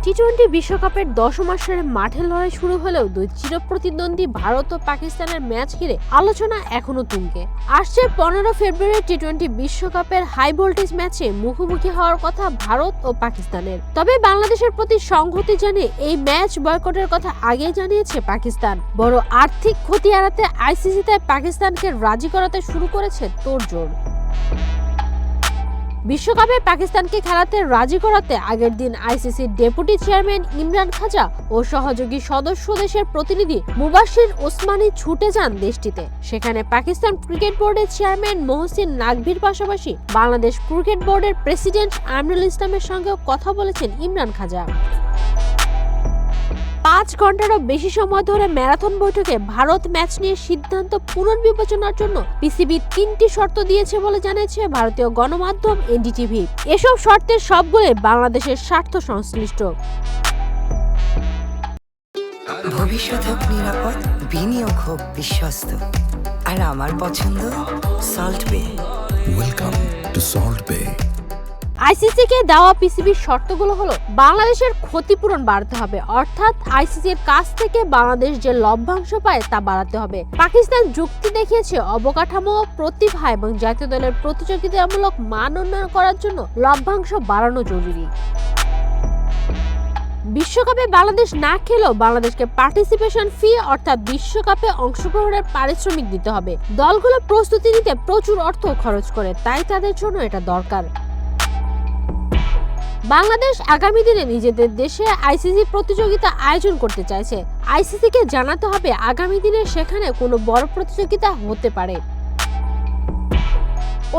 টি-20 বিশ্বকাপের দশম আসরে মাঠে লড়াই শুরু হলেও দুই চিরপ্রতিদ্বন্দ্বী ভারত ও পাকিস্তানের ম্যাচ ঘিরে আলোচনা এখনো তুঙ্গে। আসছে 15 ফেব্রুয়ারি টি-20 বিশ্বকাপের হাই ভোল্টেজ ম্যাচে মুখোমুখি হওয়ার কথা ভারত ও পাকিস্তানের। তবে বাংলাদেশের প্রতি সংহতি জানিয়ে এই ম্যাচ বয়কটের কথা আগেই জানিয়েছে পাকিস্তান। বড় আর্থিক ক্ষতি এড়াতে আইসিসি তাই পাকিস্তানকে রাজি করাতে শুরু করেছে তোড়জোড়। বিশ্বকাপে পাকিস্তানকে খেলাতে রাজি করাতে আগের দিন আইসিসির ডেপুটি চেয়ারম্যান ইমরান খাজা ও সহযোগী সদস্য দেশের প্রতিনিধি মুবাশির ওসমানী ছুটে যান দেশটিতে। সেখানে পাকিস্তান ক্রিকেট বোর্ডের চেয়ারম্যান মহসিন নাকভির পাশাপাশি বাংলাদেশ ক্রিকেট বোর্ডের প্রেসিডেন্ট আমিনুল ইসলামের সঙ্গেও কথা বলেছেন ইমরান খাজা। 5 ঘন্টারও বেশি সময় ধরে ম্যারাথন বৈঠকে ভারত ম্যাচ নিয়ে সিদ্ধান্ত পুনর্বিবেচনার জন্য পিসিবি 3টি শর্ত দিয়েছে বলে জানিয়েছে ভারতীয় গণমাধ্যম এনডিটিভি। এসব শর্তের সবগুলোই বাংলাদেশের স্বার্থ সংশ্লিষ্ট। ভবিষ্যৎ হোক নিরাপদ, বিনিয়োগ হোক বিশ্বস্ত, আর আমার পছন্দ সল্ট বে। ওয়েলকাম টু সল্ট বে। আইসিসিকে দেওয়া পিসিবির শর্তগুলো হলো বাংলাদেশের ক্ষতিপূরণ বাড়াতে হবে, অর্থাৎ আইসিসির কাছ থেকে বাংলাদেশ যে লভ্যাংশ পায় তা বাড়াতে হবে। পাকিস্তান যুক্তি দেখিয়েছে অবকাঠামো, প্রতিভা এবং জাতীয় দলের প্রতিযোগিতামূলক মান উন্নয়ন করার জন্য লভ্যাংশ বাড়ানো জরুরি। বিশ্বকাপে বাংলাদেশ না খেলেও বাংলাদেশকে পার্টিসিপেশন ফি অর্থাৎ বিশ্বকাপে অংশগ্রহণের পারিশ্রমিক দিতে হবে। দলগুলো প্রস্তুতি নিতে প্রচুর অর্থ খরচ করে, তাই তাদের জন্য এটা দরকার। বাংলাদেশ আগামী দিনে নিজেদের দেশে আইসিসি প্রতিযোগিতা আয়োজন করতে চাইছে। আইসিসিকে জানাতে হবে আগামী দিনে সেখানে কোনো বড় প্রতিযোগিতা হতে পারে।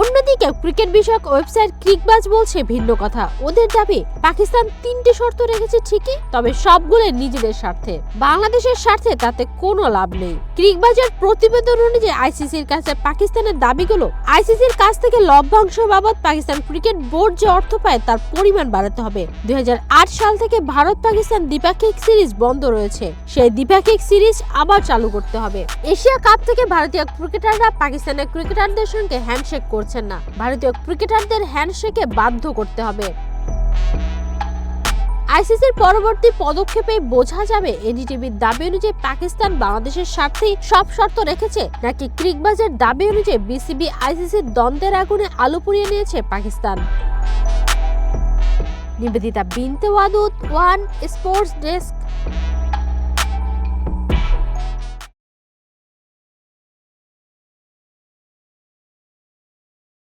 অন্যদিকে ক্রিকেট বিষয়ক ওয়েবসাইট ক্রিকবাজ বলছে ভিন্ন কথা। ওদের দাবি পাকিস্তান 3টি শর্ত রেখেছে ঠিকই, তবে সবগুলো নিজেদের স্বার্থে, বাংলাদেশের স্বার্থে তাতে কোনো লাভ নেই। ক্রিকবাজের প্রতিবেদন অনুযায়ী আইসিসির কাছে পাকিস্তানের দাবিগুলো আইসিসির কাছ থেকে লভ্যাংশ বাবদ পাকিস্তান ক্রিকেট বোর্ড যে অর্থ পায় তার পরিমাণ বাড়াতে হবে। 2008 সাল থেকে ভারত পাকিস্তান দ্বিপাক্ষিক সিরিজ বন্ধ রয়েছে, সেই দ্বিপাক্ষিক সিরিজ আবার চালু করতে হবে। এশিয়া কাপ থেকে ভারতীয় ক্রিকেটাররা পাকিস্তানের ক্রিকেটারদের সঙ্গে হ্যান্ডশেক করছেন না, ভারতীয় ক্রিকেটারদের হ্যান্ডশেকে বাধ্য করতে হবে। আইসিসির পরবর্তী পদক্ষেপে বোঝা যাবে এনডিটিভির দাবি অনুযায়ী পাকিস্তান বাংলাদেশের স্বার্থেই সব শর্ত রেখেছে, নাকি ক্রিকবাজের দাবি অনুযায়ী বিসিবি আইসিসির দ্বন্দ্বের আগুনে আলো পুড়িয়ে নিয়েছে পাকিস্তান। নিবেদিতা বিনতে ওয়াদুদ, ওয়ান স্পোর্টস ডেস্ক।